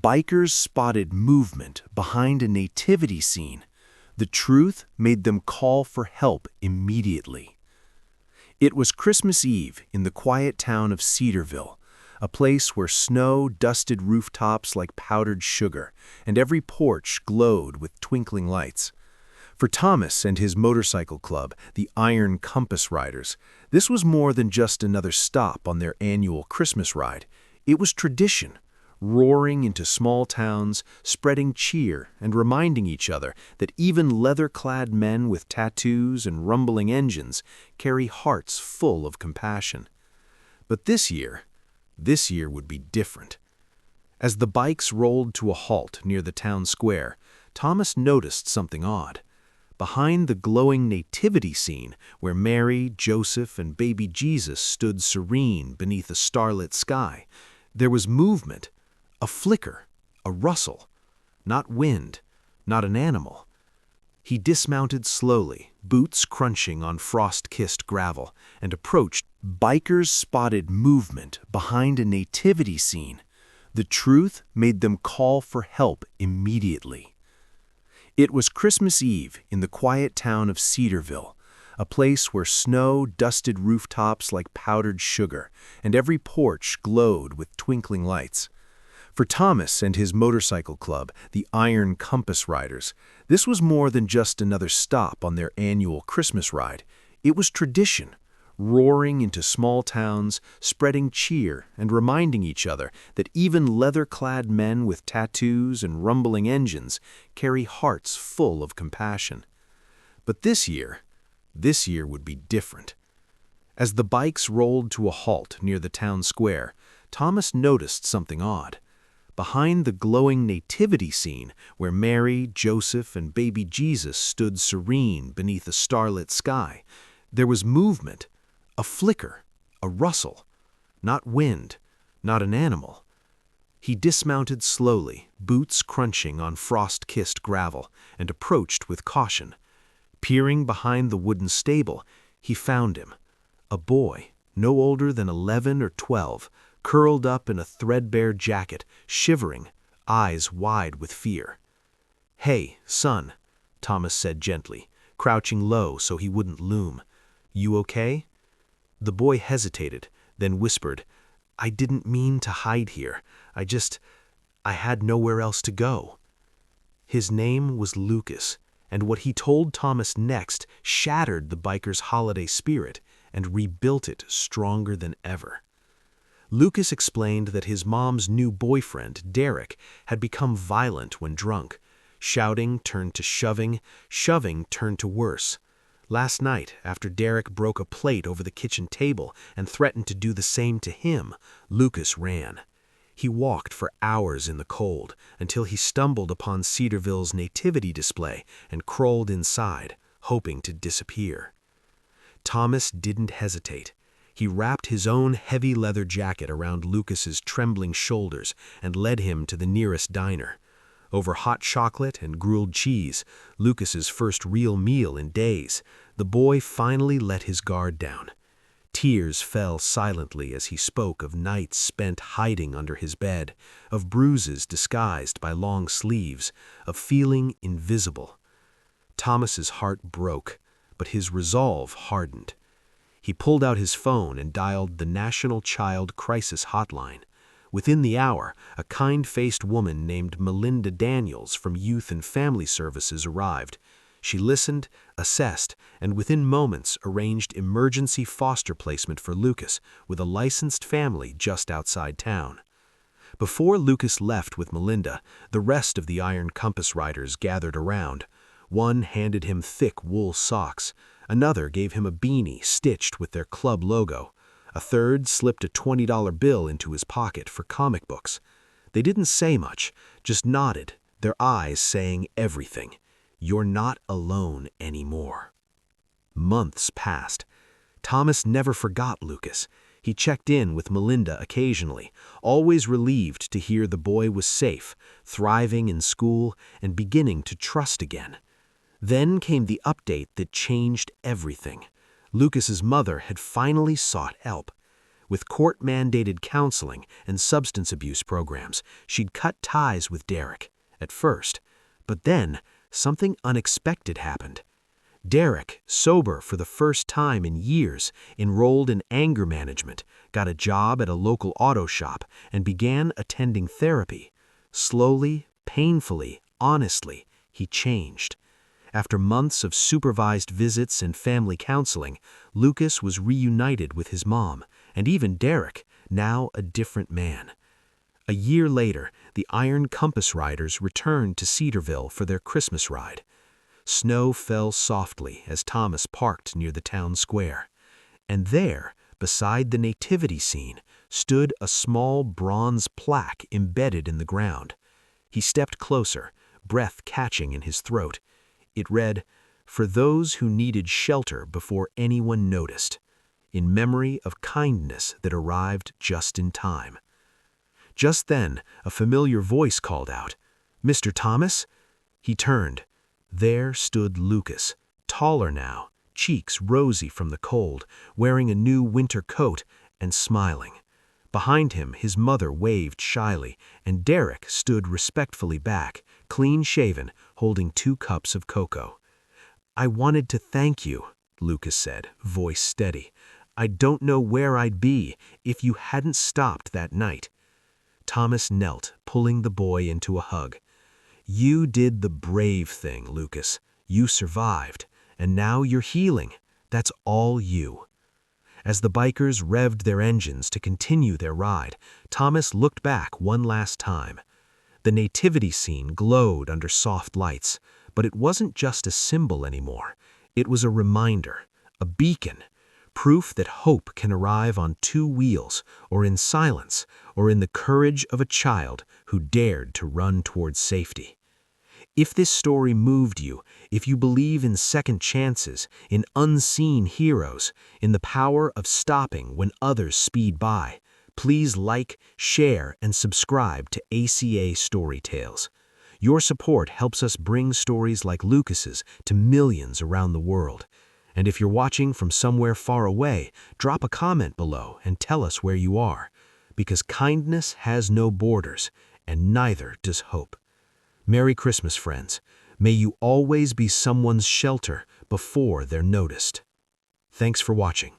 bikers spotted movement behind a nativity scene. The truth made them call for help immediately. It was Christmas Eve in the quiet town of Cedarville, a place where snow dusted rooftops like powdered sugar, and every porch glowed with twinkling lights. For Thomas and his motorcycle club, the Iron Compass Riders, this was more than just another stop on their annual Christmas ride. It was tradition, roaring into small towns, spreading cheer and reminding each other that even leather-clad men with tattoos and rumbling engines carry hearts full of compassion. But this year would be different. As the bikes rolled to a halt near the town square, Thomas noticed something odd. Behind the glowing nativity scene, where Mary, Joseph, and baby Jesus stood serene beneath a starlit sky, there was movement, a flicker, a rustle. Not wind, not an animal. He dismounted slowly, boots crunching on frost-kissed gravel, and approached. Bikers spotted movement behind a nativity scene. The truth made them call for help immediately. It was Christmas Eve in the quiet town of Cedarville, a place where snow dusted rooftops like powdered sugar, and every porch glowed with twinkling lights. For Thomas and his motorcycle club, the Iron Compass Riders, this was more than just another stop on their annual Christmas ride. It was tradition, roaring into small towns, spreading cheer and reminding each other that even leather-clad men with tattoos and rumbling engines carry hearts full of compassion. But this year would be different. As the bikes rolled to a halt near the town square, Thomas noticed something odd. Behind the glowing nativity scene, where Mary, Joseph, and baby Jesus stood serene beneath a starlit sky, there was movement, a flicker, a rustle. Not wind, not an animal. He dismounted slowly, boots crunching on frost-kissed gravel, and approached with caution. Peering behind the wooden stable, he found him. A boy, no older than 11 or 12, curled up in a threadbare jacket, shivering, eyes wide with fear. "Hey, son," Thomas said gently, crouching low so he wouldn't loom. "You okay?" The boy hesitated, then whispered, "I didn't mean to hide here. I had nowhere else to go." His name was Lucas, and what he told Thomas next shattered the biker's holiday spirit and rebuilt it stronger than ever. Lucas explained that his mom's new boyfriend, Derek, had become violent when drunk. Shouting turned to shoving, shoving turned to worse. Last night, after Derek broke a plate over the kitchen table and threatened to do the same to him, Lucas ran. He walked for hours in the cold until he stumbled upon Cedarville's nativity display and crawled inside, hoping to disappear. Thomas didn't hesitate. He wrapped his own heavy leather jacket around Lucas's trembling shoulders and led him to the nearest diner. Over hot chocolate and grilled cheese, Lucas's first real meal in days, the boy finally let his guard down. Tears fell silently as he spoke of nights spent hiding under his bed, of bruises disguised by long sleeves, of feeling invisible. Thomas's heart broke, but his resolve hardened. He pulled out his phone and dialed the National Child Crisis Hotline. Within the hour, a kind-faced woman named Melinda Daniels from Youth and Family Services arrived. She listened, assessed, and within moments arranged emergency foster placement for Lucas with a licensed family just outside town. Before Lucas left with Melinda, the rest of the Iron Compass Riders gathered around. One handed him thick wool socks. Another gave him a beanie stitched with their club logo. A third slipped a $20 bill into his pocket for comic books. They didn't say much, just nodded, their eyes saying everything. You're not alone anymore. Months passed. Thomas never forgot Lucas. He checked in with Melinda occasionally, always relieved to hear the boy was safe, thriving in school, and beginning to trust again. Then came the update that changed everything. Lucas's mother had finally sought help. With court-mandated counseling and substance abuse programs, she'd cut ties with Derek, at first. But then, something unexpected happened. Derek, sober for the first time in years, enrolled in anger management, got a job at a local auto shop, and began attending therapy. Slowly, painfully, honestly, he changed. After months of supervised visits and family counseling, Lucas was reunited with his mom, and even Derek, now a different man. A year later, the Iron Compass Riders returned to Cedarville for their Christmas ride. Snow fell softly as Thomas parked near the town square. And there, beside the nativity scene, stood a small bronze plaque embedded in the ground. He stepped closer, breath catching in his throat. It read, "For those who needed shelter before anyone noticed," in memory of kindness that arrived just in time. Just then, a familiar voice called out, "Mr. Thomas?" He turned. There stood Lucas, taller now, cheeks rosy from the cold, wearing a new winter coat and smiling. Behind him, his mother waved shyly, and Derek stood respectfully back, clean-shaven, holding 2 cups of cocoa. "I wanted to thank you," Lucas said, voice steady. "I don't know where I'd be if you hadn't stopped that night." Thomas knelt, pulling the boy into a hug. "You did the brave thing, Lucas. You survived, and now you're healing. That's all you." As the bikers revved their engines to continue their ride, Thomas looked back one last time. The nativity scene glowed under soft lights, but it wasn't just a symbol anymore. It was a reminder, a beacon, proof that hope can arrive on 2 wheels, or in silence, or in the courage of a child who dared to run towards safety. If this story moved you, if you believe in second chances, in unseen heroes, in the power of stopping when others speed by, please like, share, and subscribe to ACA Story Tales. Your support helps us bring stories like Lucas's to millions around the world. And if you're watching from somewhere far away, drop a comment below and tell us where you are. Because kindness has no borders, and neither does hope. Merry Christmas, friends. May you always be someone's shelter before they're noticed. Thanks for watching.